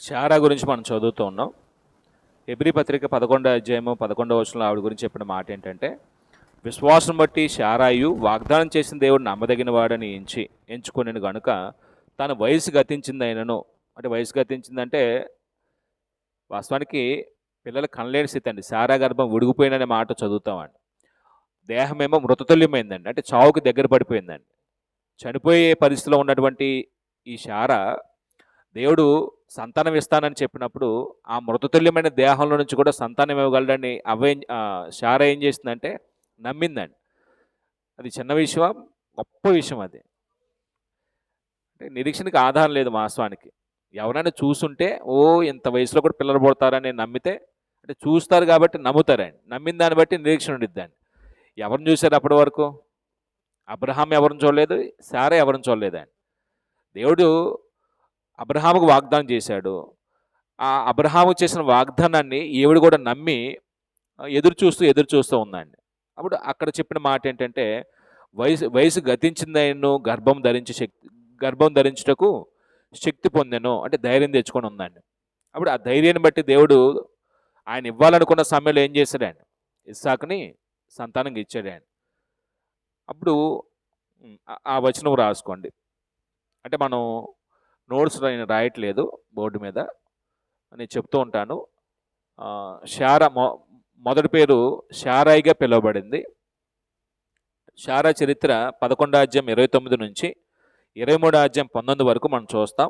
శారా గురించి మనం చదువుతూ ఉన్నాం. హెబ్రీ పత్రిక 11వ అధ్యాయము 11వ వచనంలో ఆవిడ గురించి చెప్పిన మాట ఏంటంటే, విశ్వాసం బట్టి శారాయు వాగ్దానం చేసిన దేవుడు నమ్మదగిన వాడని ఎంచుకొనిను గనుక తన వయసు గతించిందైనను, అంటే వయసు గతించిందంటే వాస్తవానికి పిల్లలు కనలేని స్థితి అండి. శారా గర్భం ఉడిగిపోయిందనే మాట చదువుతామండి. దేహమేమో మృతతుల్యమైందండి, అంటే చావుకి దగ్గర పడిపోయిందండి. చనిపోయే పరిస్థితిలో ఉన్నటువంటి ఈ శారా దేవుడు సంతానం ఇస్తానని చెప్పినప్పుడు ఆ మృతతుల్యమైన దేహంలో నుంచి కూడా సంతానం ఇవ్వగలడని శారా ఏం చేసిందంటే నమ్మిందండి. అది చిన్న విషయం, గొప్ప విషయం అది. అంటే నిరీక్షణకి ఆధారం లేదు వాస్తవానికి. ఎవరైనా చూసుంటే ఇంత వయసులో కూడా పిల్లలు పుడతారని నమ్మితే, అంటే చూస్తారు కాబట్టి నమ్ముతారండి. నమ్మిన దాన్ని బట్టి నిరీక్షణ ఉండిద్దండి. ఎవరిని చూశారు అప్పటి వరకు? అబ్రహాం ఎవరిని చూడలేదు, శారా ఎవరిని చూడలేదండి. దేవుడు అబ్రహాముకు వాగ్దానం చేశాడు. ఆ అబ్రహాము చేసిన వాగ్దానాన్ని ఈవిడ కూడా నమ్మి ఎదురు చూస్తూ ఉందండి. అప్పుడు అక్కడ చెప్పిన మాట ఏంటంటే, వయసు గతించిందైనను గర్భం ధరించుటకు శక్తి పొందెను, అంటే ధైర్యం తెచ్చుకొని ఉందండి. అప్పుడు ఆ ధైర్యాన్ని బట్టి దేవుడు ఆయన ఇవ్వాలనుకున్న సమయంలో ఏం చేశాడండి? ఇస్సాకుని సంతానంగా ఇచ్చాడండి. అప్పుడు ఆ వచనం రాసుకోండి. అంటే మనం నోట్స్ రాయట్లేదు బోర్డు మీద, నేను చెప్తూ ఉంటాను. శారా మొదటి పేరు శారాయిగా పిలువబడింది. శారా చరిత్ర 11వ అధ్యాయం 29 నుంచి 23వ అధ్యాయం 19 వరకు మనం చూస్తాం.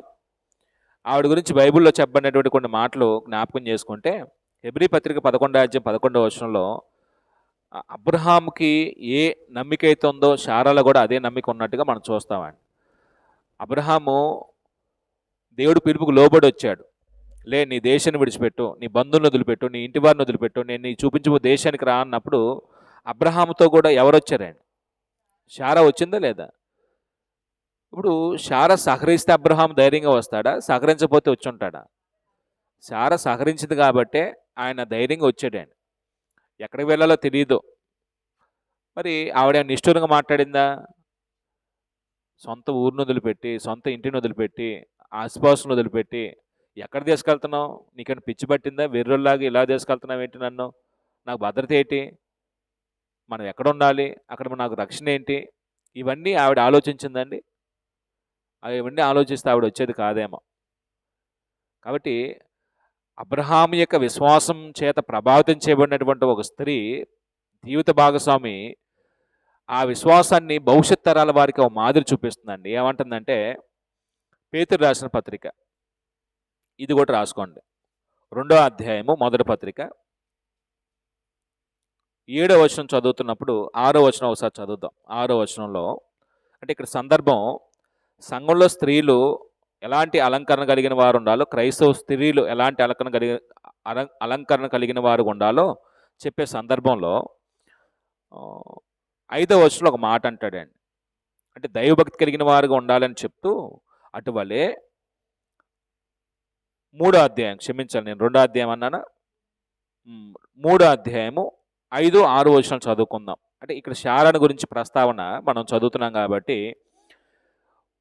ఆవిడ గురించి బైబిల్లో చెప్పబడినటువంటి కొన్ని మాటలు జ్ఞాపకం చేసుకుంటే, హెబ్రీ పత్రిక 11వ అధ్యాయం 11వ వచనంలో అబ్రహాముకి ఏ నమ్మిక అయితే ఉందో శారాలో కూడా అదే నమ్మిక ఉన్నట్టుగా మనం చూస్తామండి. అబ్రహాము దేవుడు పిలుపుకు లోబడి వచ్చాడు. నీ దేశాన్ని విడిచిపెట్టు, నీ బంధువులను వదిలిపెట్టు, నీ ఇంటి వారిని వదిలిపెట్టు, నేను నీ చూపించబో దేశానికి రా అన్నప్పుడు అబ్రహాముతో కూడా ఎవరు వచ్చారండి? శారా వచ్చిందా లేదా? ఇప్పుడు శారా సహకరిస్తే అబ్రహాం ధైర్యంగా వస్తాడా? సహకరించకపోతే వచ్చి ఉంటాడా? శారా సహకరించింది కాబట్టే ఆయన ధైర్యంగా వచ్చాడండి. ఎక్కడికి వెళ్ళాలో తెలియదు. మరి ఆవిడ నిష్ఠూరంగా మాట్లాడిందా? సొంత ఊరిని వదిలిపెట్టి, సొంత ఇంటిని వదిలిపెట్టి, ఆసుపాసును వదిలిపెట్టి ఎక్కడ తీసుకెళ్తున్నావు? నీకన్నా పిచ్చి పట్టిందా? వెర్రోల్లాగా ఇలా తీసుకెళ్తున్నావు ఏంటి నన్ను? నాకు భద్రత ఏంటి? మనం ఎక్కడ ఉండాలి? అక్కడ నాకు రక్షణ ఏంటి? ఇవన్నీ ఆవిడ ఆలోచించిందండి. ఇవన్నీ ఆలోచిస్తే ఆవిడ వచ్చేది కాదేమో. కాబట్టి అబ్రహాం యొక్క విశ్వాసం చేత ప్రభావితం చేయబడినటువంటి ఒక స్త్రీ జీవిత భాగస్వామి ఆ విశ్వాసాన్ని భవిష్యత్ తరాల వారికి ఒక మాదిరి చూపిస్తుందండి. ఏమంటుందంటే, పేతురు రాసిన పత్రిక, ఇది కూడా రాసుకోండి, 2వ అధ్యాయము మొదటి పత్రిక 7వ వచనం చదువుతున్నప్పుడు 6వ వచనం ఒకసారి చదువుదాం. 6వ వచనంలో, అంటే ఇక్కడ సందర్భం సంఘంలో స్త్రీలు ఎలాంటి అలంకరణ కలిగిన వారు ఉండాలో, క్రైస్తవ స్త్రీలు ఎలాంటి అలంకరణ కలిగిన వారు ఉండాలో చెప్పే సందర్భంలో 5వ వచనంలో ఒక మాట అంటాడండి. అంటే దైవభక్తి కలిగిన వారుగా ఉండాలని చెప్తూ, అటువలే 3వ అధ్యాయం, క్షమించాలి నేను 2వ అధ్యాయం అన్నానా, 3వ అధ్యాయము 5, 6 వచనాలు చదువుకుందాం. అంటే ఇక్కడ శారాను గురించి ప్రస్తావన మనం చదువుతున్నాం కాబట్టి,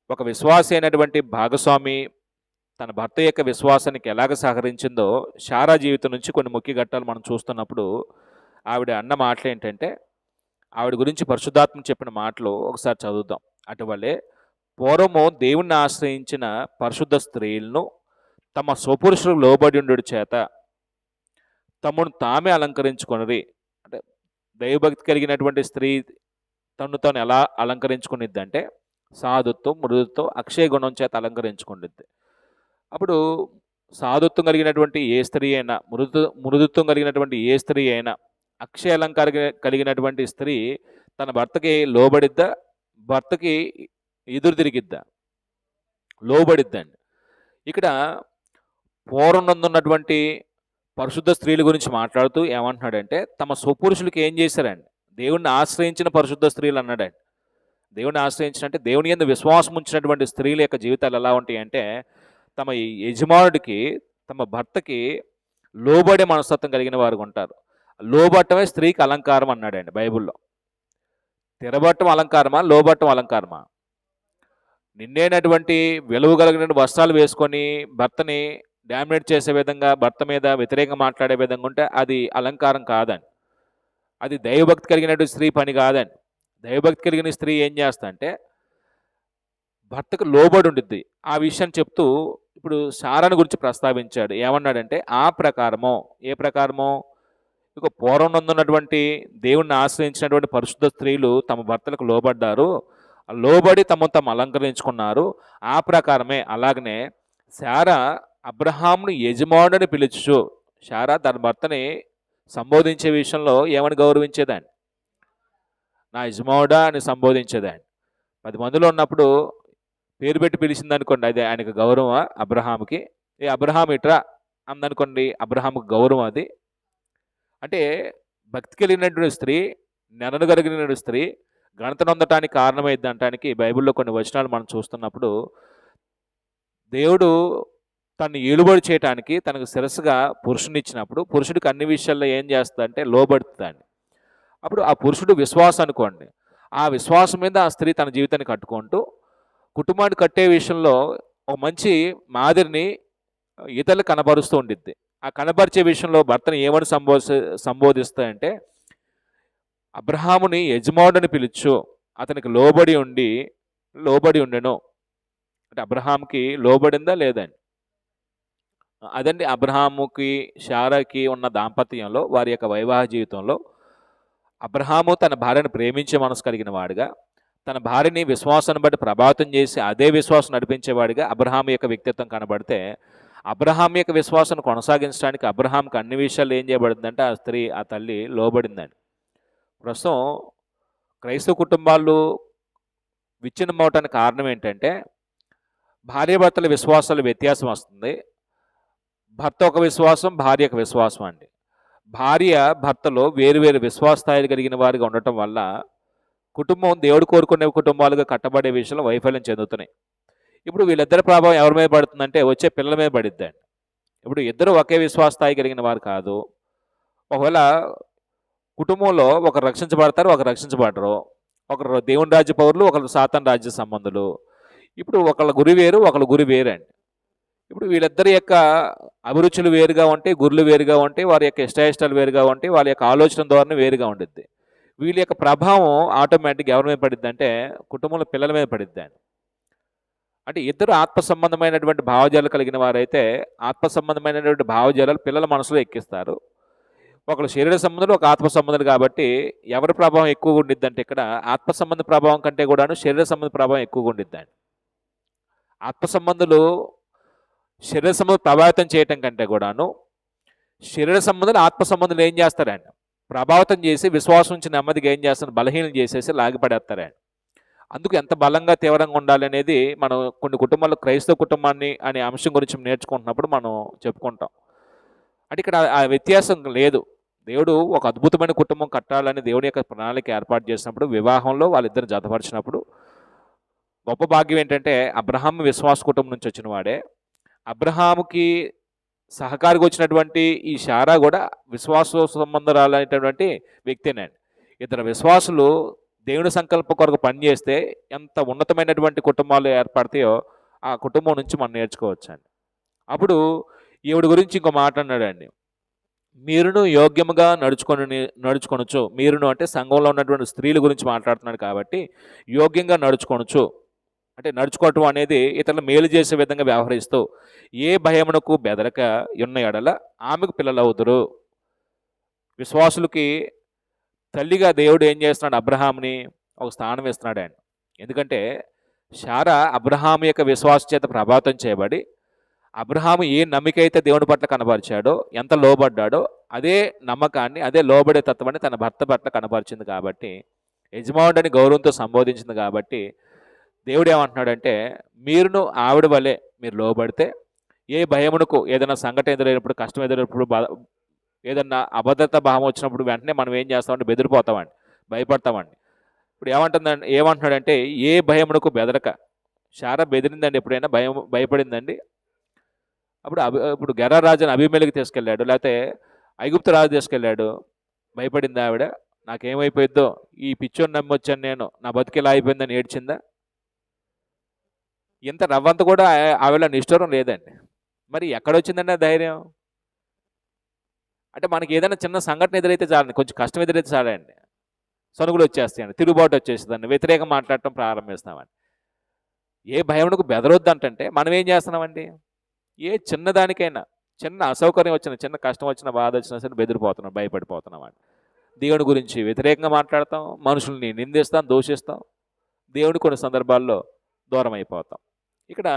ఒక విశ్వాసి అయినటువంటి భాగస్వామి తన భర్త యొక్క విశ్వాసానికి ఎలాగ సహకరించిందో శారా జీవితం నుంచి కొన్ని ముఖ్య ఘట్టాలు మనం చూస్తున్నప్పుడు ఆవిడ అన్న మాటలు ఏంటంటే, ఆవిడ గురించి పరిశుద్ధాత్మ చెప్పిన మాటలు ఒకసారి చదువుదాం. అటువలే పూర్వము దేవుణ్ణి ఆశ్రయించిన పరిశుద్ధ స్త్రీలను తమ స్వపురుషులకు లోబడి ఉండు చేత తమను తామే అలంకరించుకొనిరి. అంటే దైవభక్తి కలిగినటువంటి స్త్రీ తాను ఎలా అలంకరించుకునిద్దంటే, సాధుత్వం, మృదుత్వం, అక్షయ గుణం చేత అలంకరించుకుంటుంది. అప్పుడు సాధుత్వం కలిగినటువంటి ఏ స్త్రీ అయినా, మృదుత్వం కలిగినటువంటి ఏ స్త్రీ అయినా, అక్షయ అలంకార కలిగినటువంటి స్త్రీ తన భర్తకి లోబడిద్దా? భర్తకి ఎదురు తిరిగిద్దా? లోబడిద్దండి. ఇక్కడ పూర్వనందున్నటువంటి పరిశుద్ధ స్త్రీల గురించి మాట్లాడుతూ ఏమంటున్నాడంటే, తమ స్వపురుషులకి ఏం చేశారండి? దేవుణ్ణి ఆశ్రయించిన పరిశుద్ధ స్త్రీలు అన్నాడండి. దేవుణ్ణి ఆశ్రయించినంటే దేవుని యందు విశ్వాసం ఉంచినటువంటి స్త్రీల యొక్క జీవితాలు ఎలా ఉంటాయి అంటే, తమ యజమానుడికి, తమ భర్తకి లోబడే మనస్తత్వం కలిగిన వారు ఉంటారు. లోబట్టమే స్త్రీకి అలంకారం అన్నాడండి బైబిల్లో. తిరబట్టం అలంకారమా, లోబట్టం అలంకారమా? నిండైనటువంటి విలువ కలిగిన వస్త్రాలు వేసుకొని భర్తని డామినేట్ చేసే విధంగా, భర్త మీద వ్యతిరేకంగా మాట్లాడే విధంగా ఉంటే అది అలంకారం కాదండి. అది దైవభక్తి కలిగినటువంటి స్త్రీ పని కాదండి. దైవభక్తి కలిగిన స్త్రీ ఏం చేస్తా అంటే భర్తకు లోబడి ఉండిద్ది. ఆ విషయం చెప్తూ ఇప్పుడు సారాను గురించి ప్రస్తావించాడు. ఏమన్నాడంటే ఆ ప్రకారము, ఏ ప్రకారము, ఇక పూర్వం నందున్నటువంటి దేవుణ్ణి ఆశ్రయించినటువంటి పరిశుద్ధ స్త్రీలు తమ భర్తలకు లోబడ్డారు. లోబడి తమను తాము అలంకరించుకున్నారు. ఆ ప్రకారమే అలాగనే శారా అబ్రహామును యజమానుడని పిలుచు. శారా తన భర్తని సంబోధించే విషయంలో ఏమని గౌరవించేదాన్ని? నా యజమానుడా అని సంబోధించేదాన్ని. 10 మందిలో ఉన్నప్పుడు పేరు పెట్టి పిలిచిందనుకోండి, అది ఆయనకు గౌరవం. అబ్రహాముకి ఏ అబ్రహాం ఇట్రా అందనుకోండి, అబ్రహాముకి గౌరవం అది. అంటే భక్తి కలిగినటువంటి స్త్రీ, నెనను కలిగినటువంటి స్త్రీ ఘనత నొందటానికి కారణమైంది అనటానికి బైబిల్లో కొన్ని వచనాలు మనం చూస్తున్నప్పుడు, దేవుడు తను ఏలుబడి చేయటానికి తనకు శిరస్సుగా పురుషుని ఇచ్చినప్పుడు పురుషుడికి అన్ని విషయాల్లో ఏం చేస్తుందంటే లోబడుతుందండి. అప్పుడు ఆ పురుషుడు విశ్వాసం అనుకోండి, ఆ విశ్వాసం మీద ఆ స్త్రీ తన జీవితాన్ని కట్టుకుంటూ కుటుంబాన్ని కట్టే విషయంలో ఒక మంచి మాదిరిని ఇతరులు కనబరుస్తూ ఉండిద్ది. ఆ కనబరిచే విషయంలో భర్తను ఏమని సంబోధిస్తాయంటే అబ్రహాముని యజమానుడిని పిలుచు, అతనికి లోబడి ఉండెను. అంటే అబ్రహాంకి లోబడిందా లేదండి? అదండి అబ్రహాముకి శారాకి ఉన్న దాంపత్యంలో, వారి యొక్క వైవాహిక జీవితంలో అబ్రహాము తన భార్యను ప్రేమించే మనసు కలిగిన వాడుగా, తన భార్యని విశ్వాసాన్ని బట్టి ప్రభావితం చేసి అదే విశ్వాసం నడిపించేవాడిగా అబ్రహాము యొక్క వ్యక్తిత్వం కనబడితే, అబ్రహాం యొక్క విశ్వాసాన్ని కొనసాగించడానికి అబ్రహాంకి అన్ని విషయాలు ఏం చేయబడిందంటే ఆ స్త్రీ, ఆ తల్లి లోబడిందండి. ప్రస్తుతం క్రైస్తవ కుటుంబాలు విచ్ఛిన్నమవటానికి కారణం ఏంటంటే భార్యాభర్తల విశ్వాసాల వ్యత్యాసం వస్తుంది. భర్త ఒక విశ్వాసం, భార్య ఒక విశ్వాసం అండి. భార్య భర్తలో వేరు విశ్వాస స్థాయిలు కలిగిన వారిగా ఉండటం వల్ల కుటుంబం దేవుడు కోరుకునే కుటుంబాలుగా కట్టబడే విషయంలో వైఫల్యం చెందుతున్నాయి. ఇప్పుడు వీళ్ళిద్దరి ప్రభావం ఎవరి మీద పడుతుందంటే వచ్చే పిల్లల మీద పడిద్దండి. ఇప్పుడు ఇద్దరు ఒకే విశ్వాస స్థాయి కలిగిన వారు కాదు. ఒకవేళ కుటుంబంలో ఒకరు రక్షించబడతారు, ఒకరు రక్షించబడరు. ఒకరు దేవుని రాజ్య పౌరులు, ఒకరు సాతాను రాజ్య సంబంధులు. ఇప్పుడు ఒకళ్ళ గురి వేరు, ఒకళ్ళ గురి వేరండి. ఇప్పుడు వీళ్ళిద్దరి యొక్క అభిరుచులు వేరుగా ఉంటాయి, గురులు వేరుగా ఉంటాయి, వారి యొక్క ఇష్టాయిష్టాలు వేరుగా ఉంటాయి, వాళ్ళ యొక్క ఆలోచన ధోరణి వేరుగా ఉండిద్ది. వీళ్ళ యొక్క ప్రభావం ఆటోమేటిక్గా ఎవరి మీద పడిద్ది అంటే కుటుంబంలో పిల్లల మీద పడిద్దండి. అంటే ఇద్దరు ఆత్మ సంబంధమైనటువంటి భావజాలు కలిగిన వారైతే ఆత్మ సంబంధమైనటువంటి భావజాలాలు పిల్లల మనసులో ఎక్కిస్తారు. ఒకరు శరీర సంబంధాలు, ఒక ఆత్మ సంబంధాలు కాబట్టి ఎవరి ప్రభావం ఎక్కువగా ఉండిద్దంటే ఇక్కడ ఆత్మ సంబంధ ప్రభావం కంటే కూడాను శరీర సంబంధ ప్రభావం ఎక్కువగా ఉండిద్దండి. ఆత్మ సంబంధులు శరీర సంబంధం ప్రభావితం చేయటం కంటే కూడాను శరీర సంబంధాలు ఆత్మ సంబంధాలు ఏం చేస్తారండి? ప్రభావితం చేసి విశ్వాసం నుంచి నెమ్మదిగా ఏం చేస్తారు? బలహీనం చేసేసి లాగిపడేస్తారండి. అందుకు ఎంత బలంగా తీవ్రంగా ఉండాలి అనేది మనం కొన్ని కుటుంబాల్లో క్రైస్తవ కుటుంబాన్ని అనే అంశం గురించి నేర్చుకుంటున్నప్పుడు మనం చెప్పుకుంటాం. అంటే ఇక్కడ ఆ వ్యత్యాసం లేదు. దేవుడు ఒక అద్భుతమైన కుటుంబం కట్టాలని దేవుని యొక్క ప్రణాళిక ఏర్పాటు చేసినప్పుడు వివాహంలో వాళ్ళిద్దరు జతపరిచినప్పుడు గొప్ప భాగ్యం ఏంటంటే అబ్రహాం విశ్వాస కుటుంబం నుంచి వచ్చిన వాడే. అబ్రహాముకి సహకారికి వచ్చినటువంటి ఈ శారా కూడా విశ్వాస సంబంధరాలైనటువంటి వ్యక్తినండి. ఇద్దరు విశ్వాసులు దేవుని సంకల్ప కొరకు పనిచేస్తే ఎంత ఉన్నతమైనటువంటి కుటుంబాలు ఏర్పడతాయో ఆ కుటుంబం నుంచి మనం నేర్చుకోవచ్చండి. అప్పుడు ఈవిడ గురించి ఇంకో మాట అన్నాడండి, మీరును యోగ్యముగా నడుచుకొనొచ్చు. మీరును అంటే సంఘంలో ఉన్నటువంటి స్త్రీల గురించి మాట్లాడుతున్నాడు కాబట్టి యోగ్యంగా నడుచుకొనొచ్చు. అంటే నడుచుకోవటం అనేది ఇతరులు మేలు చేసే విధంగా వ్యవహరిస్తూ ఏ భయమునకు బెదరక ఉన్న ఎడల ఆమెకు పిల్లలు అవుతురు. విశ్వాసులకి తల్లిగా దేవుడు ఏం చేస్తున్నాడు? అబ్రహాంని ఒక స్థానం ఇస్తున్నాడు ఆయన. ఎందుకంటే శారా అబ్రహాం యొక్క విశ్వాస చేత ప్రభావితం చేయబడి అబ్రహాము ఏ నమ్మిక అయితే దేవుని పట్ల కనబరిచాడో, ఎంత లోబడ్డాడో అదే నమ్మకాన్ని, అదే లోబడే తత్వాన్ని తన భర్త పట్ల కనబరిచింది కాబట్టి, యజమానుడని గౌరవంతో సంబోధించింది కాబట్టి దేవుడు ఏమంటున్నాడంటే మీరును ఆవిడ వలె మీరు లోబడితే ఏ భయమునకు ఏదైనా సంఘటన ఎదురైనప్పుడు, కష్టం ఎదురైనప్పుడు, ఏదన్నా అభద్రత భావం వచ్చినప్పుడు వెంటనే మనం ఏం చేస్తామంటే బెదిరిపోతామండి, భయపడతామండి. ఇప్పుడు ఏమంటున్నాడంటే ఏ భయమునకు బెదరక. శారా బెదిరిందండి, ఎప్పుడైనా భయపడిందండి? ఇప్పుడు గెరార్ రాజుని అబీమెలెకు తీసుకెళ్ళాడు, లేకపోతే ఐగుప్తు రాజు తీసుకెళ్ళాడు, భయపడిందా ఆవిడ? నాకేమైపోయిద్దో, ఈ పిచ్చోని నమ్మొచ్చాను నేను, నా బతికిలా అయిపోయిందని ఏడ్చిందా? ఇంత రవ్వంత కూడా ఆవిడ నిష్ఠూరం లేదండి. మరి ఎక్కడొచ్చిందండి ఆ ధైర్యం? అంటే మనకి ఏదైనా చిన్న సంఘటన ఎదురైతే చాలండి, కొంచెం కష్టం ఎదురైతే చాలండి, సనుగులు వచ్చేస్తాయండి, తిరుగుబాటు వచ్చేస్తుందండి, వ్యతిరేకంగా మాట్లాడటం ప్రారంభిస్తామండి. ఏ భయమునకు బెదరొద్దంటే మనం ఏం చేస్తున్నామండి? ఏ చిన్నదానికైనా, చిన్న అసౌకర్యం వచ్చిన, చిన్న కష్టం వచ్చిన, బాధ వచ్చినా సరే బెదిరిపోతున్నాం, భయపడిపోతున్నాం అండి. దేవుని గురించి వ్యతిరేకంగా మాట్లాడతాం, మనుషుల్ని నిందిస్తాం, దూషిస్తాం, దేవుని కొన్ని సందర్భాల్లో దూరం అయిపోతాం. ఇక్కడ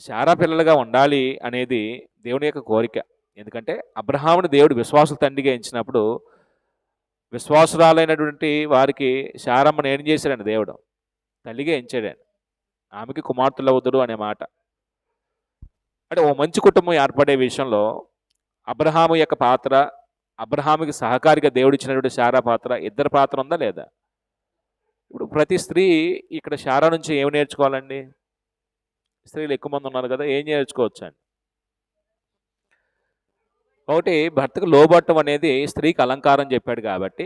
శారా పిల్లలుగా ఉండాలి అనేది దేవుని యొక్క కోరిక. ఎందుకంటే అబ్రహాముని దేవుడు విశ్వాసుల తండ్రిగా ఎంచినప్పుడు, విశ్వాసురాలైనటువంటి వారికి శారమ్మను ఏం చేశాడండి దేవుడు? తల్లిగా ఎంచాడండి. ఆమెకి కుమార్తెలు అవుతుడు అనే మాట. అంటే ఓ మంచి కుటుంబం ఏర్పడే విషయంలో అబ్రహాము యొక్క పాత్ర, అబ్రహాముకి సహకారిగా దేవుడు ఇచ్చినటువంటి శారా పాత్ర, ఇద్దరు పాత్ర ఉందా లేదా? ఇప్పుడు ప్రతి స్త్రీ ఇక్కడ శారా నుంచి ఏమి నేర్చుకోవాలండి? స్త్రీలు ఎక్కువ మంది ఉన్నారు కదా, ఏం నేర్చుకోవచ్చండి? ఒకటి, భర్తకు లోబట్టం అనేది స్త్రీకి అలంకారం చెప్పాడు కాబట్టి,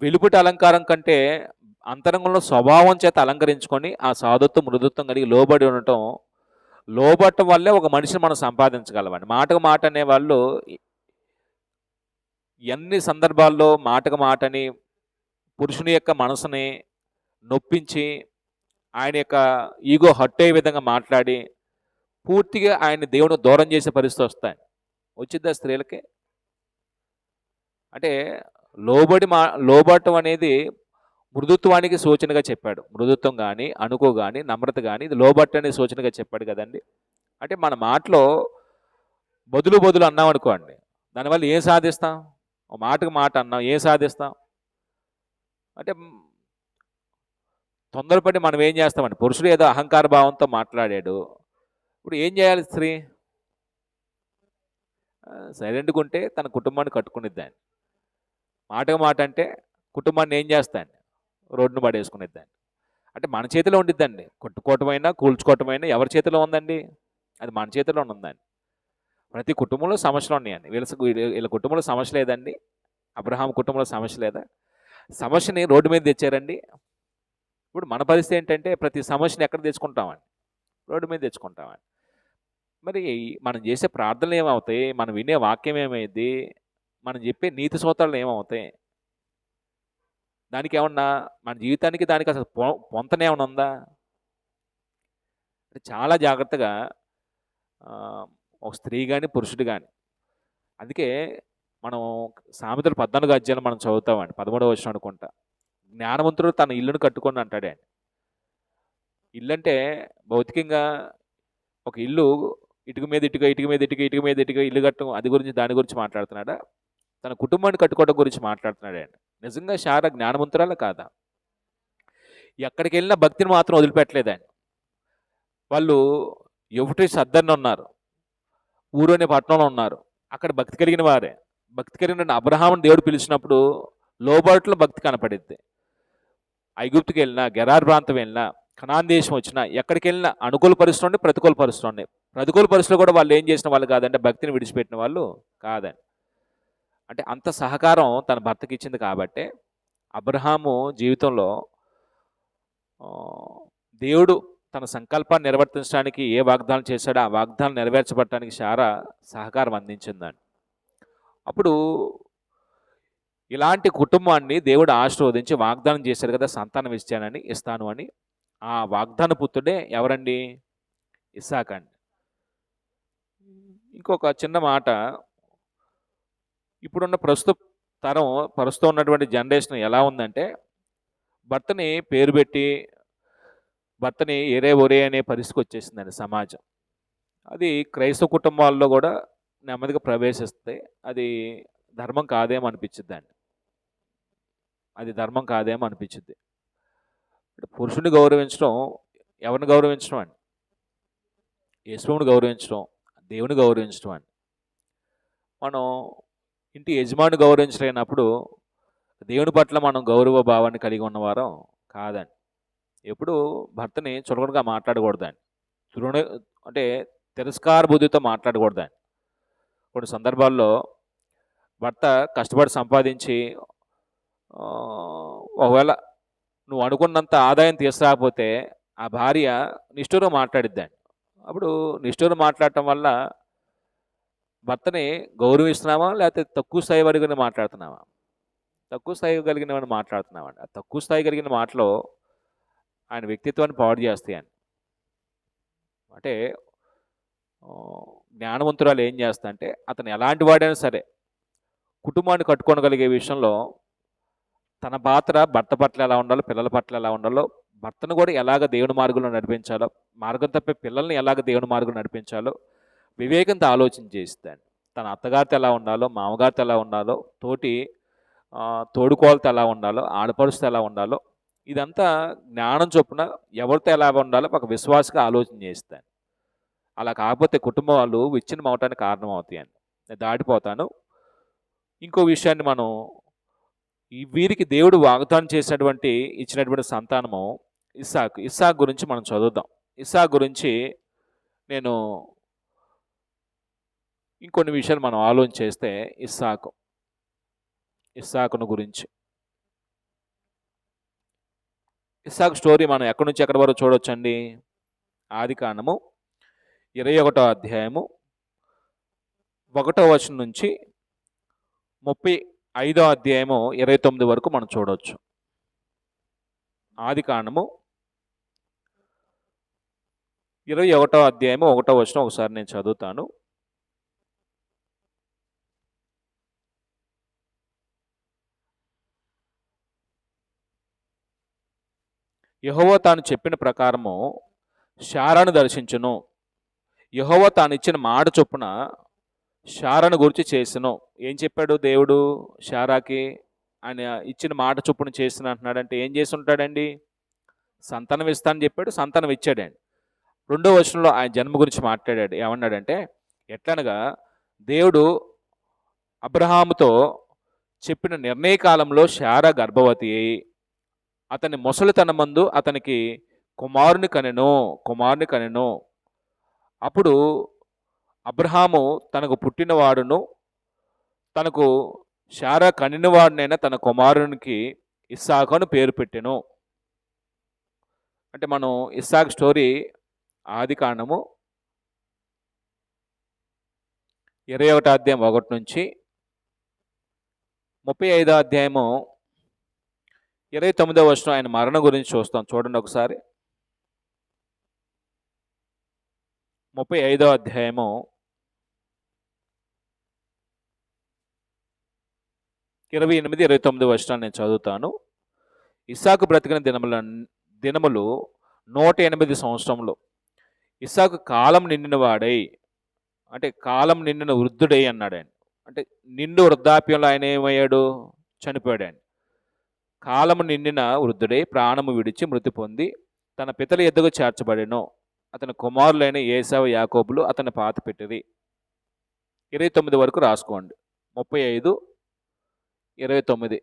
వెలుపుటి అలంకారం కంటే అంతరంగంలో స్వభావం చేత అలంకరించుకొని ఆ సాధుత్వం, మృదుత్వం కలిగి లోబడి ఉండటం, లోబట్టం వల్లే ఒక మనిషిని మనం సంపాదించగలమండి. మాటకు మాట అనేవాళ్ళు ఎన్ని సందర్భాల్లో మాటకు మాటని పురుషుని యొక్క మనసుని నొప్పించి, ఆయన యొక్క ఈగో హర్ట్ అయ్యే విధంగా మాట్లాడి పూర్తిగా ఆయన దేవుని దూరం చేసే పరిస్థితి వస్తాయి. వచ్చిద్దా స్త్రీలకి? అంటే లోబట్టం అనేది మృదుత్వానికి సూచనగా చెప్పాడు. మృదుత్వం కానీ, అణుకు కానీ, నమ్రత కానీ, ఇది లోబట్టనే సూచనగా చెప్పాడు కదండి. అంటే మన మాటలో బదులు అన్నాం అనుకోండి, దానివల్ల ఏం సాధిస్తాం? ఒక మాటకు మాట అన్నాం, ఏం సాధిస్తాం? అంటే తొందరపడి మనం ఏం చేస్తామండి? పురుషుడు ఏదో అహంకార భావంతో మాట్లాడాడు, ఇప్పుడు ఏం చేయాలి స్త్రీ? సైలెంట్గా ఉంటే తన కుటుంబాన్ని కట్టుకునిద్దాన్ని. మాటకు మాట అంటే కుటుంబాన్ని ఏం చేస్తాను? రోడ్డును పడేసుకునిద్దాన్ని. అంటే మన చేతిలో ఉండిద్దండి. కొట్టుకోవటమైనా, కూల్చుకోవటమైనా ఎవరి చేతిలో ఉందండి? అది మన చేతిలోనే ఉందండి. ప్రతి కుటుంబంలో సమస్యలు ఉన్నాయండి. వీళ్ళ కుటుంబంలో సమస్య లేదండి? అబ్రహాం కుటుంబంలో సమస్య లేదా? సమస్యని రోడ్డు మీద తెచ్చారండి. ఇప్పుడు మన పరిస్థితి ఏంటంటే ప్రతి సమస్యని ఎక్కడ తెచ్చుకుంటామండి? రోడ్డు మీద తెచ్చుకుంటామండి. మరి మనం చేసే ప్రార్థనలు ఏమవుతాయి? మనం వినే వాక్యం ఏమైంది? మనం చెప్పే నీతి సూత్రాలు ఏమవుతాయి? దానికి ఏమన్నా మన జీవితానికి దానికి అసలు పొంతనేమన్నా ఉందా? చాలా జాగ్రత్తగా ఒక స్త్రీ కానీ, పురుషుడు కానీ. అందుకే మనం సామెతలు 14 అధ్యాయాలు మనం చదువుతామండి, 13వ వచనం అనుకుంటా. జ్ఞానవంతుడు తన ఇల్లును కట్టుకొని అంటాడే. ఇల్లు అంటే భౌతికంగా ఒక ఇల్లు ఇటుక మీద ఇటుక, ఇటుక మీద ఇటుక, ఇటుక మీద ఇటుక ఇల్లు కట్టడం, అది గురించి దాని గురించి మాట్లాడుతున్నాడా? తన కుటుంబాన్ని కట్టుకోవడం గురించి మాట్లాడుతున్నాడండి. నిజంగా శారా జ్ఞానవంతురాలా కాదా? ఎక్కడికి వెళ్ళినా భక్తిని మాత్రం వదిలిపెట్టలేదండి. వాళ్ళు ఎవటి సద్దన్న ఉన్నారు, ఊరు అనే పట్టణంలో ఉన్నారు, అక్కడ భక్తి కలిగిన వారే. భక్తి కలిగిన అబ్రహాముని దేవుడు పిలిచినప్పుడు లోబట్లో భక్తి కనపడిద్ది. ఐగుప్తుకి వెళ్ళినా, గెరార్ ప్రాంతం వెళ్ళినా, కనాన్ దేశం వచ్చినా, ఎక్కడికి వెళ్ళినా అనుకూల పరిస్థితులు ఉండి, ప్రతికూల పరిస్థితులు ఉన్నాయి. ప్రతికూల పరిస్థితులు కూడా వాళ్ళు ఏం చేసిన వాళ్ళు కాదంటే భక్తిని విడిచిపెట్టిన వాళ్ళు కాదండి. అంటే అంత సహకారం తన భర్తకి ఇచ్చింది కాబట్టి అబ్రహాము జీవితంలో దేవుడు తన సంకల్పాన్ని నిర్వర్తించడానికి ఏ వాగ్దానం చేశాడో ఆ వాగ్దానం నెరవేర్చబడటానికి శారా సహకారం అందించిందండి. అప్పుడు ఇలాంటి కుటుంబాన్ని దేవుడు ఆశీర్వదించి వాగ్దానం చేశాడు కదా, సంతానం ఇస్తాను అని. ఆ వాగ్దాన పుత్రుడే ఎవరండి? ఇస్సాక్ అండి. ఇంకొక చిన్న మాట, ఇప్పుడున్న ప్రస్తుతం ఉన్నటువంటి జనరేషన్ ఎలా ఉందంటే, భర్తని పేరు పెట్టి భర్తని ఏరే ఒరే అనే పరిస్థితికి వచ్చేసిందండి సమాజం. అది క్రైస్తవ కుటుంబాల్లో కూడా నెమ్మదిగా ప్రవేశిస్తే అది ధర్మం కాదేమో అనిపించిద్దండి. అది ధర్మం కాదేమో అనిపించింది. పురుషుని గౌరవించడం, ఎవరిని గౌరవించడం అండి? యేసుని గౌరవించడం, దేవుని గౌరవించడం అండి. మనం ఇంటి యజమాని గౌరవించలేనప్పుడు దేవుని పట్ల మనం గౌరవ భావాన్ని కలిగి ఉన్నవారం కాదండి. ఎప్పుడు భర్తని చులకనగా మాట్లాడకూడదండి. అంటే తిరస్కార బుద్ధితో మాట్లాడకూడదండి. కొన్ని సందర్భాల్లో భర్త కష్టపడి సంపాదించి ఒకవేళ నువ్వు అనుకున్నంత ఆదాయం తీసుకురాకపోతే ఆ భార్య నిష్ఠూరంగా మాట్లాడిద్దండి. అప్పుడు నిష్ఠూరం మాట్లాడటం వల్ల భర్తని గౌరవిస్తున్నామా? లేకపోతే తక్కువ స్థాయి వరకు మాట్లాడుతున్నామా? తక్కువ స్థాయి కలిగిన వాడిని మాట్లాడుతున్నామండి. ఆ తక్కువ స్థాయి కలిగిన మాటలో ఆయన వ్యక్తిత్వాన్ని పాడు చేస్తాయండి. అంటే జ్ఞానవంతురాలు ఏం చేస్తా అంటే అతను ఎలాంటి వాడైనా సరే కుటుంబాన్ని కట్టుకోగలిగే విషయంలో తన పాత్ర భర్త పట్ల ఎలా ఉండాలో, పిల్లల పట్ల ఎలా ఉండాలో, భర్తను కూడా ఎలాగ దేవుని మార్గంలో నడిపించాలో, మార్గం తప్పే పిల్లల్ని ఎలాగ దేవుని మార్గంలో నడిపించాలో వివేకంతో ఆలోచన చేస్తాను. తన అత్తగారితో ఎలా ఉండాలో, మామగారితో ఎలా ఉండాలో, తోడుకోలతో ఎలా ఉండాలో, ఆడపడుచుతో ఎలా ఉండాలో, ఇదంతా జ్ఞానం చొప్పున ఎవరితో ఎలా ఉండాలో ఒక విశ్వాసగా ఆలోచన చేస్తాను. అలా కాకపోతే కుటుంబం వాళ్ళు విచ్ఛిన్నం అవటానికి కారణం అవుతాయండి. నేను దాటిపోతాను. ఇంకో విషయాన్ని మనం వీరికి దేవుడు వాగ్దానం చేసినటువంటి ఇచ్చినటువంటి సంతానము ఇస్సాకు గురించి మనం చదువుదాం. ఇస్సాకు గురించి నేను ఇంకొన్ని విషయాలు మనం ఆలోచన చేస్తే ఇస్సాకును గురించి ఇస్సాకు స్టోరీ మనం ఎక్కడి నుంచి ఎక్కడి వరకు చూడొచ్చండి. ఆదికాండము 21వ అధ్యాయము 1వ వచనం నుంచి 35వ అధ్యాయము 29 వరకు మనం చూడవచ్చు. ఆదికాండము 21వ అధ్యాయము 1వ వచనం ఒకసారి నేను చదువుతాను. యెహోవా తాను చెప్పిన ప్రకారము శారాను దర్శించును. యెహోవా తాను ఇచ్చిన మాట చొప్పున శారాను గురించి చేసెను. ఏం చెప్పాడు దేవుడు శారాకి? ఆయన ఇచ్చిన మాట చొప్పున చేసిన అంటున్నాడంటే ఏం చేసి ఉంటాడండి? సంతానం ఇస్తానని చెప్పాడు, సంతానం ఇచ్చాడండి. 2వ వచనంలో ఆయన జన్మ గురించి మాట్లాడాడు. ఏమన్నాడంటే, ఎట్లనగా దేవుడు అబ్రహాముతో చెప్పిన నిర్ణయ కాలంలో శారా గర్భవతి అయి అతని ముసలితనమందు అతనికి కుమారుని కనెను. అప్పుడు అబ్రహాము తనకు పుట్టినవాడును తనకు శారా కనినవాడినైనా తన కుమారునికి ఇస్సాకు అని పేరు పెట్టెను. అంటే మనం ఇస్సాకు స్టోరీ ఆదికాండము 21వ అధ్యాయం 1 నుంచి 35వ అధ్యాయము 29వ వచనం ఆయన మరణం గురించి చూస్తాం. చూడండి ఒకసారి. 35వ అధ్యాయము 28, 29 వచనాలు నేను చదువుతాను. ఇస్సాకు బ్రతికిన దినములు 108 సంవత్సరములు. ఇస్సాకు కాలం నిండిన వాడై, అంటే కాలం నిండిన వృద్ధుడై అన్నాడు ఆయన. అంటే నిండు వృద్ధాప్యంలో ఆయన ఏమయ్యాడు? చనిపోయాడు ఆయన. కాలము నిండిన వృద్ధుడై ప్రాణము విడిచి మృతి పొంది తన పితల ఎద్దుకు చేర్చబడెను. అతని కుమారులైన ఏసావు, యాకోబులు అతని పాతి పెట్టిరి. 29 వరకు రాసుకోండి. 35, 29.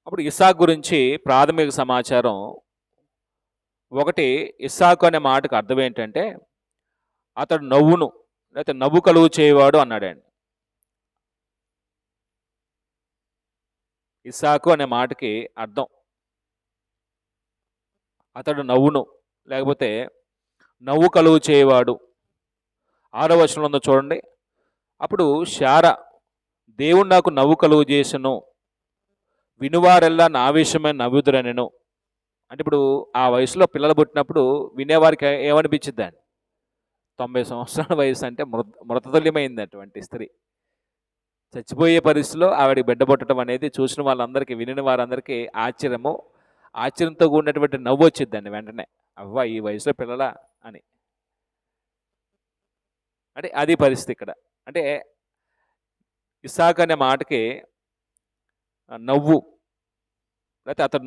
అప్పుడు ఇస్సాకు గురించి ప్రాథమిక సమాచారం ఒకటి. ఇస్సాకు అనే మాటకు అర్థం ఏంటంటే అతడు నవ్వును లేకపోతే నవ్వు కలుగు చేయవాడు అన్నాడండి. ఇస్సాకు అనే మాటకి అర్థం అతడు నవ్వును లేకపోతే నవ్వు కలుగు చేయవాడు. 6వ వచనంలో ఉందో చూడండి. అప్పుడు శారా దేవుడు నాకు నవ్వు కలుగు చేసెను, వినువారెల్లా నా విషయమై నవ్వుదురనెను. అంటే ఇప్పుడు ఆ వయసులో పిల్లలు పుట్టినప్పుడు వినేవారికి ఏమనిపించిద్దండి? 90 సంవత్సరాల వయసు అంటే మృతతుల్యమైంది అటువంటి స్త్రీ. చచ్చిపోయే పరిస్థితిలో ఆవిడ బిడ్డ పుట్టడం అనేది చూసిన వాళ్ళందరికీ, వినిన వారందరికీ ఆశ్చర్యంతో కూడినటువంటి నవ్వు వచ్చిద్దండి వెంటనే. అవ్వ, ఈ వయసులో పిల్లలా అని. అంటే అది పరిస్థితి ఇక్కడ. అంటే ఇస్సాకు అనే మాటకి నవ్వు లేకపోతే అతడు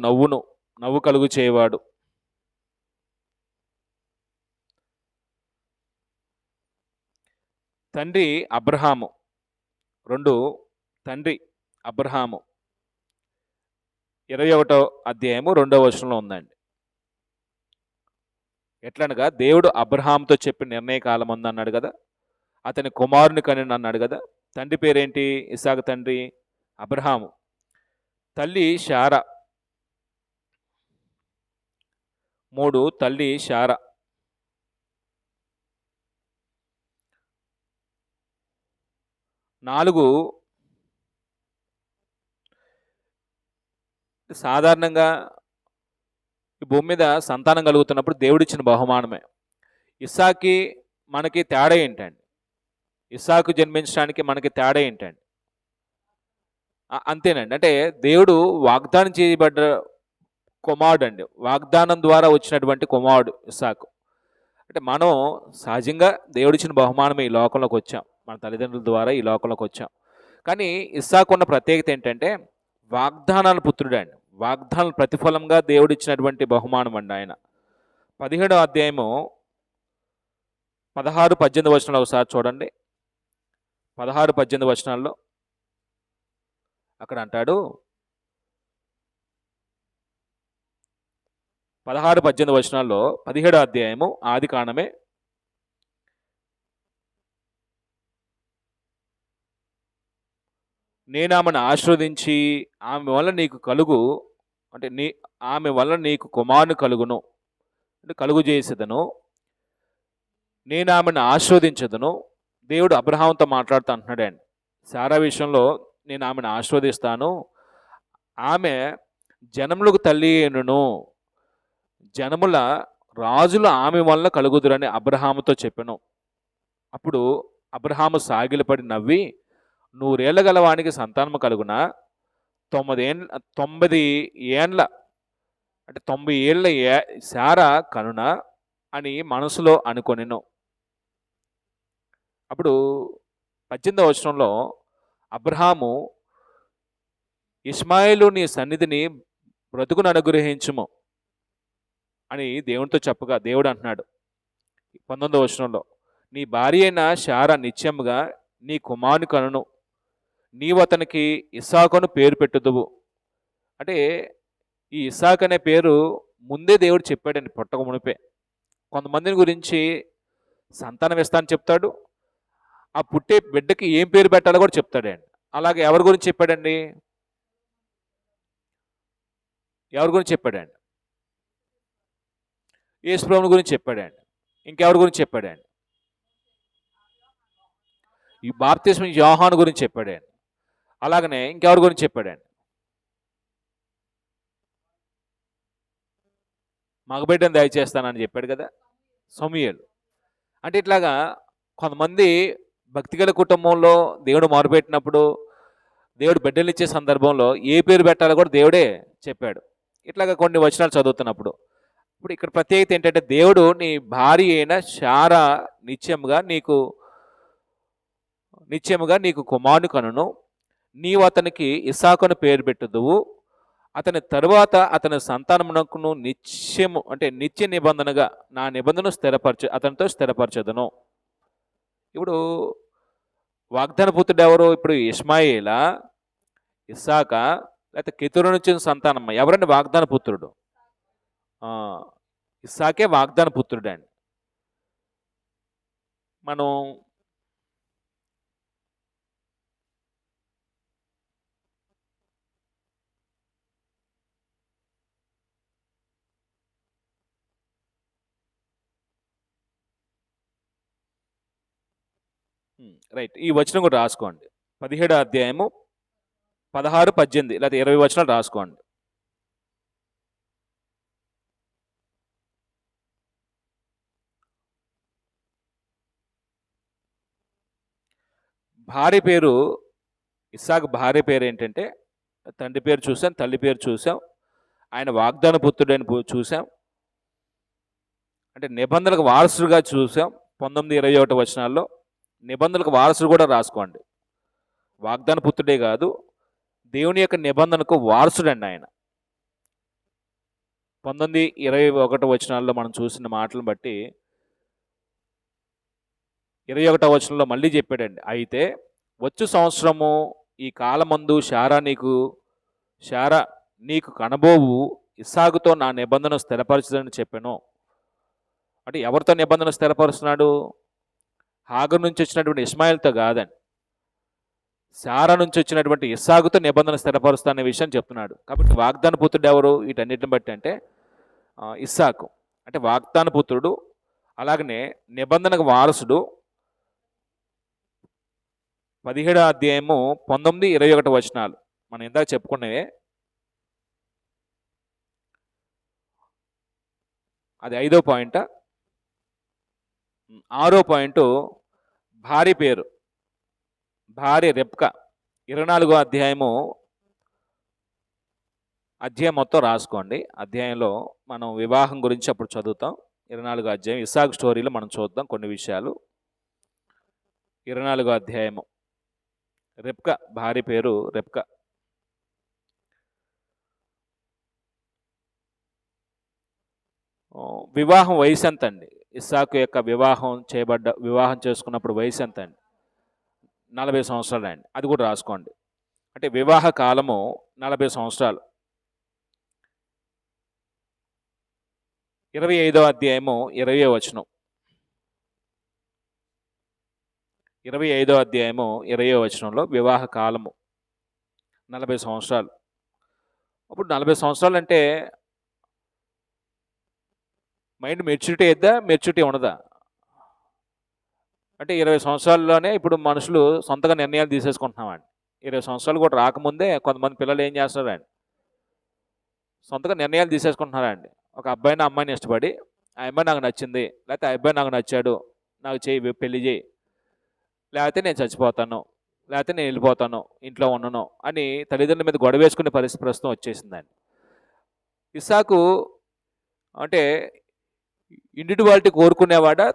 నవ్వు కలుగు చేయవాడు. తండ్రి అబ్రహాము. 2 తండ్రి అబ్రహాము 21వ అధ్యాయము 2వ వచనంలో ఉందండి. ఎట్లనగా దేవుడు అబ్రహాముతో చెప్పిన నిర్ణయ కాలం ఉంది అన్నాడు కదా, అతని కుమారుని కని అన్నాడు కదా. తండ్రి పేరేంటి? ఇస్సాకు తండ్రి అబ్రహాము. తల్లి శారా. 3 తల్లి శారా. 4 సాధారణంగా ఈ భూమి మీద సంతానం కలుగుతున్నప్పుడు దేవుడిచ్చిన బహుమానమే. ఇస్సాకి మనకి తేడా ఏంటండి? ఇస్సాకు జన్మించడానికి మనకి తేడా ఏంటండి? అంతేనండి. అంటే దేవుడు వాగ్దానం చేయబడ్డ కుమారుడు అండి. వాగ్దానం ద్వారా వచ్చినటువంటి కుమారుడు ఇస్సాకు. అంటే మనం సహజంగా దేవుడిచ్చిన బహుమానమే ఈ లోకంలోకి వచ్చాం. మన తల్లిదండ్రుల ద్వారా ఈ లోకంలోకి వచ్చాం. కానీ ఇస్సాకు ఉన్న ప్రత్యేకత ఏంటంటే వాగ్దానాల పుత్రుడు అండి. వాగ్దానాల ప్రతిఫలంగా దేవుడిచ్చినటువంటి బహుమానం అండి ఆయన. 17వ అధ్యాయము 16-18 వచనాలు ఒకసారి చూడండి. 16-18 వచనాల్లో అక్కడ అంటాడు, 16-18 వచనాల్లో 17వ అధ్యాయము ఆది కాండమే, నేను ఆమెను ఆశీర్వదించి ఆమె వల్ల నీకు కలుగు అంటే ఆమె వల్ల నీకు కుమారుని కలుగును అంటే కలుగు చేసేదను, నేను ఆమెను ఆశీర్వదించదును. దేవుడు అబ్రహాంతో మాట్లాడుతూ అంటున్నాడండి. శారా విషయంలో నేను ఆమెను ఆశీర్వదిస్తాను, ఆమె జనములకు తల్లి అయినను, జనముల రాజుల ఆమె వల్ల కలుగుదురని అబ్రహాముతో చెప్పాను. అప్పుడు అబ్రహాము సాగిలపడి నవ్వి, 100 ఏళ్ల గలవానికి సంతానము కలుగునా, 90 ఏండ్ల అంటే 90 ఏళ్ళ శారా కనున అని మనసులో అనుకొనెను. అప్పుడు 18వ వచనంలో అబ్రహాము, ఇష్మాయేలు నీ సన్నిధిని బ్రతుకును అనుగ్రహించుము అని దేవునితో చెప్పగా దేవుడు అంటున్నాడు 19వ వచనంలో, నీ భార్య అయిన శారా నిత్యముగా నీ కుమారుని కనును, నీవు అతనికి ఇస్సాకును పేరు పెట్టుదువు. అంటే ఈ ఇస్సాకు అనే పేరు ముందే దేవుడు చెప్పాడండి పుట్టక మునిపే. కొంతమందిని గురించి సంతానం ఇస్తానని చెప్తాడు, ఆ పుట్టే బిడ్డకి ఏం పేరు పెట్టాలో కూడా చెప్తాడండి. అలాగే ఎవరి గురించి చెప్పాడండి? ఎవరి గురించి చెప్పాడండి? యేసుప్రభుని గురించి చెప్పాడండి. ఇంకెవరి గురించి చెప్పాడండి? ఈ బాప్తిస్మ యోహాను గురించి చెప్పాడండి. అలాగనే ఇంకెవరి గురించి చెప్పాడండి? మగబిడ్డను దయచేస్తానని చెప్పాడు కదా, సమూయేలు. అంటే ఇట్లాగా కొంతమంది భక్తిగల కుటుంబంలో దేవుడు మొరుపెట్టినప్పుడు, దేవుడు బిడ్డలు ఇచ్చే సందర్భంలో ఏ పేరు పెట్టాలో కూడా దేవుడే చెప్పాడు. ఇట్లాగా కొన్ని వచనాలు చదువుతున్నప్పుడు ఇప్పుడు ఇక్కడ ప్రత్యేకత ఏంటంటే, దేవుడు నీ భార్య అయిన శారా నిత్యముగా నీకు కుమారుని కనును, నీవు అతనికి ఇస్సాకును పేరు పెట్టుదువు, అతని తరువాత అతని సంతానమునకును నిత్యము అంటే నిత్య నిబంధనగా నా నిబంధనను అతనితో స్థిరపరచదును. ఇప్పుడు వాగ్దాన పుత్రుడు ఎవరు? ఇప్పుడు ఇష్మాయేలా, ఇస్సాకా, లేకపోతే కెతురు నుంచి సంతానమ్మ? ఎవరండి వాగ్దాన పుత్రుడు? ఇస్సాకే వాగ్దాన పుత్రుడు అండి. మనం రైట్, ఈ వచనం కూడా రాసుకోండి. 17వ అధ్యాయము 16-18 లేదా 20 వచనాలు రాసుకోండి. భార్య పేరు ఇస్సాకు భార్య పేరు ఏంటంటే, తండ్రి పేరు చూసాం, తల్లి పేరు చూసాం, ఆయన వాగ్దాన పుత్రుడని చూసాం, అంటే నిబంధనలకు వారసుడుగా చూసాం. 19-21 వచనాల్లో నిబంధనలకు వారసుడు కూడా రాసుకోండి. వాగ్దాన పుత్రుడే కాదు, దేవుని యొక్క నిబంధనకు వారసుడండి ఆయన. 19-21 వచనాల్లో మనం చూసిన మాటలను బట్టి 21వ వచనంలో మళ్ళీ చెప్పాడండి, అయితే వచ్చు సంవత్సరము ఈ కాలమందు శారా నీకు కనబోవు ఇస్సాకుతో నా నిబంధన స్థిరపరచదని చెప్పాను. అంటే ఎవరితో నిబంధన స్థిరపరుస్తున్నాడు? హాగర్ నుంచి వచ్చినటువంటి ఇష్మాయిల్తో కాదండి. శారా నుంచి వచ్చినటువంటి ఇస్సాకుతో నిబంధన స్థిరపరుస్తా అనే విషయం చెప్తున్నాడు. కాబట్టి వాగ్దాన పుత్రుడు ఎవరు వీటన్నిటిని బట్టి అంటే ఇస్సాకు అంటే వాగ్దాన పుత్రుడు, అలాగనే నిబంధనకు వారసుడు. 17వ అధ్యాయము 19, 21 వచనాలు మనం ఇందాక చెప్పుకున్నవే. అది 5వ పాయింట్. 6వ పాయింట్ భార్య పేరు, భార్య రెబ్కా. 24వ అధ్యాయం మొత్తం రాసుకోండి. అధ్యాయంలో మనం వివాహం గురించి అప్పుడు చదువుతాం. 24వ అధ్యాయం ఇస్సాకు స్టోరీలో మనం చూద్దాం కొన్ని విషయాలు. 24వ అధ్యాయము రెబ్కా, భార్య పేరు రెబ్కా. వివాహం వయసు ఎంత అండి? ఇస్సాకు యొక్క వివాహం చేసుకున్నప్పుడు వయసు ఎంత అండి? 40 సంవత్సరాలు అండి. అది కూడా రాసుకోండి. అంటే వివాహ కాలము 40 సంవత్సరాలు. 25వ అధ్యాయము 20వ వచనం. 25వ అధ్యాయము 20వ వచనంలో వివాహ కాలము 40 సంవత్సరాలు. అప్పుడు 40 సంవత్సరాలు అంటే మైండ్ మెచ్యూరిటీ అయిద్దా, మెచ్యూరిటీ ఉండదా? అంటే 20 సంవత్సరాల్లోనే ఇప్పుడు మనుషులు సొంతగా నిర్ణయాలు తీసేసుకుంటున్నామండి. 20 సంవత్సరాలు కూడా రాకముందే కొంతమంది పిల్లలు ఏం చేస్తున్నారండి, సొంతగా నిర్ణయాలు తీసేసుకుంటున్నారండి. ఒక అబ్బాయిని అమ్మాయిని ఇష్టపడి, ఆ అమ్మాయి నాకు నచ్చింది, లేకపోతే ఆ అబ్బాయి నాకు నచ్చాడు, నాకు చేయి, పెళ్లి చేయి, లేకపోతే నేను చచ్చిపోతాను, లేకపోతే నేను వెళ్ళిపోతాను, ఇంట్లో ఉండను అని తల్లిదండ్రుల మీద గొడవ వేసుకునే పరిస్థితి ప్రస్తుతం వచ్చేసిందండి. ఇస్సాకు అంటే ఇండివిడ్యువాలిటీ కోరుకునేవాడా,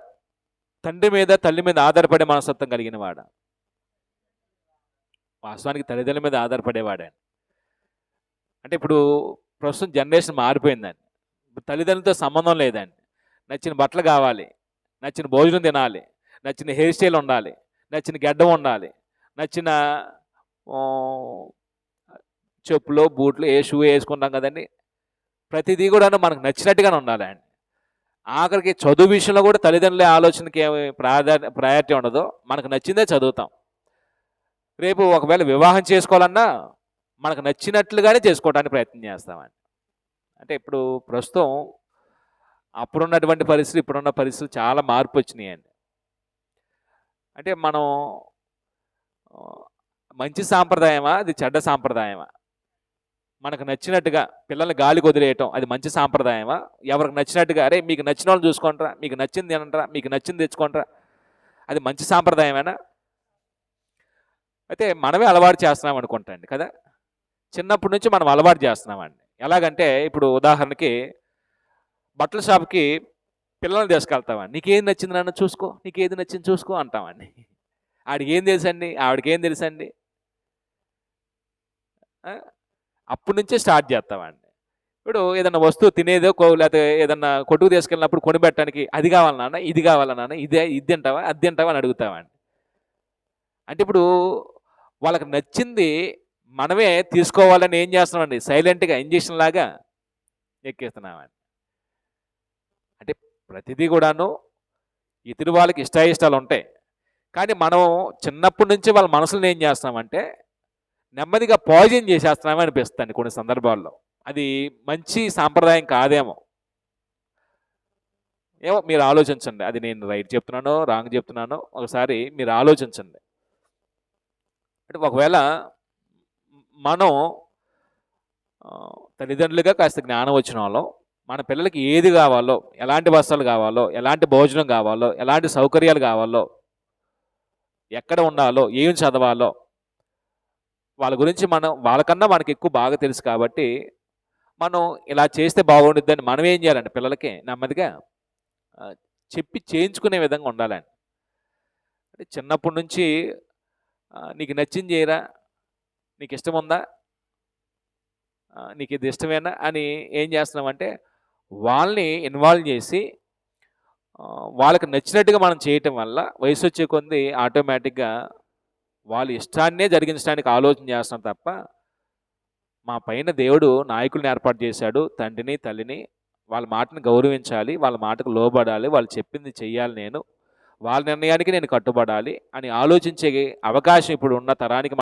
తండ్రి మీద తల్లి మీద ఆధారపడే మనస్తత్వం కలిగిన వాడా? వాస్తవానికి తల్లిదండ్రుల మీద ఆధారపడేవాడే. అంటే ఇప్పుడు ప్రస్తుతం జనరేషన్ మారిపోయిందండి. తల్లిదండ్రులతో సంబంధం లేదండి. నచ్చిన బట్టలు కావాలి, నచ్చిన భోజనం తినాలి, నచ్చిన హెయిర్ స్టైల్ ఉండాలి, నచ్చిన గెడ్డం ఉండాలి, నచ్చిన చెప్పులు బూట్లు ఏ షూ వేసుకుంటాం కదండి, ప్రతిదీ కూడా మనకు నచ్చినట్టుగానే ఉండాలండి. ఆఖరికి చదువు విషయంలో కూడా తల్లిదండ్రుల ఆలోచనకి ఏమి ప్రయారిటీ ఉండదు, మనకు నచ్చిందే చదువుతాం. రేపు ఒకవేళ వివాహం చేసుకోవాలన్నా మనకు నచ్చినట్లుగానే చేసుకోవడానికి ప్రయత్నం చేస్తామండి. అంటే ఇప్పుడు ప్రస్తుతం అప్పుడున్నటువంటి పరిస్థితులు ఇప్పుడున్న పరిస్థితులు చాలా మార్పు వచ్చినాయండి. అంటే మనం మంచి సాంప్రదాయమా, అది చెడ్డ సాంప్రదాయమా? మనకు నచ్చినట్టుగా పిల్లల్ని గాలికి వదిలేయటం అది మంచి సాంప్రదాయమా? ఎవరికి నచ్చినట్టుగా, అరే మీకు నచ్చిన వాళ్ళు చూసుకుంటారా, మీకు నచ్చింది తినంటారా, మీకు నచ్చింది తెచ్చుకుంటారా, అది మంచి సాంప్రదాయమేనా? అయితే మనమే అలవాటు చేస్తున్నాం అనుకుంటాండి కదా. చిన్నప్పటి నుంచి మనం అలవాటు చేస్తున్నామండి. ఎలాగంటే ఇప్పుడు ఉదాహరణకి బట్టల షాప్కి పిల్లల్ని తీసుకెళ్తామండి. నీకేం నచ్చింది నాన్న చూసుకో, నీకేది నచ్చింది చూసుకో అంటామండి. ఆడికి ఏం తెలుసండి, ఆవిడకి ఏం తెలుసండి? అప్పటి నుంచే స్టార్ట్ చేస్తామండి. ఇప్పుడు ఏదన్నా వస్తువు తినేదో లేకపోతే ఏదన్నా కొట్టుకు తీసుకెళ్ళినప్పుడు కొనిపెట్టడానికి అది కావాలి నాన్న, ఇది కావాలా నాన్న, ఇది తింటావా, అది తింటావా అని అడుగుతామండి. అంటే ఇప్పుడు వాళ్ళకి నచ్చింది మనమే తీసుకోవాలని ఏం చేస్తున్నామండి, సైలెంట్గా ఇంజక్షన్ లాగా ఎక్కేస్తున్నామండి. అంటే ప్రతిదీ కూడాను ఇతరు వాళ్ళకి ఇష్టాయిష్టాలు ఉంటాయి, కానీ మనం చిన్నప్పటి నుంచి వాళ్ళ మనసులను ఏం చేస్తున్నామంటే నెమ్మదిగా పాయిజన్ చేసేస్తున్నామని అనిపిస్తుంది కొన్ని సందర్భాల్లో. అది మంచి సాంప్రదాయం కాదేమో, ఏమో మీరు ఆలోచించండి. అది నేను రైట్ చెప్తున్నానో రాంగ్ చెప్తున్నానో ఒకసారి మీరు ఆలోచించండి. అంటే ఒకవేళ మనం తల్లిదండ్రులుగా కాస్త జ్ఞానం వచ్చిన వాళ్ళం, మన పిల్లలకి ఏది కావాలో, ఎలాంటి వస్త్రాలు కావాలో, ఎలాంటి భోజనం కావాలో, ఎలాంటి సౌకర్యాలు కావాలో, ఎక్కడ ఉండాలో, ఏం చదవాలో వాళ్ళ గురించి వాళ్ళకన్నా మనకి ఎక్కువ బాగా తెలుసు. కాబట్టి మనం ఇలా చేస్తే బాగుండుద్దని మనం ఏం చేయాలండి, పిల్లలకి నెమ్మదిగా చెప్పి చేయించుకునే విధంగా ఉండాలండి. అంటే చిన్నప్పటి నుంచి నీకు నచ్చింది చేయరా, నీకు ఇష్టం ఉందా, నీకు ఇది ఇష్టమేనా అని ఏం చేస్తున్నామంటే వాళ్ళని ఇన్వాల్వ్ చేసి వాళ్ళకి నచ్చినట్టుగా మనం చేయటం వల్ల వయసు వచ్చే కొద్ది ఆటోమేటిక్గా వాళ్ళ ఇష్టాన్నే జరిగించడానికి ఆలోచన చేస్తాం తప్ప, మా పైన దేవుడు నాయకుల్ని ఏర్పాటు చేశాడు, తండ్రిని తల్లిని, వాళ్ళ మాటను గౌరవించాలి, వాళ్ళ మాటకు లోబడాలి, వాళ్ళు చెప్పింది చెయ్యాలి, నేను వాళ్ళ నిర్ణయానికి నేను కట్టుబడాలి అని ఆలోచించే అవకాశం ఇప్పుడు ఉన్న తరానికి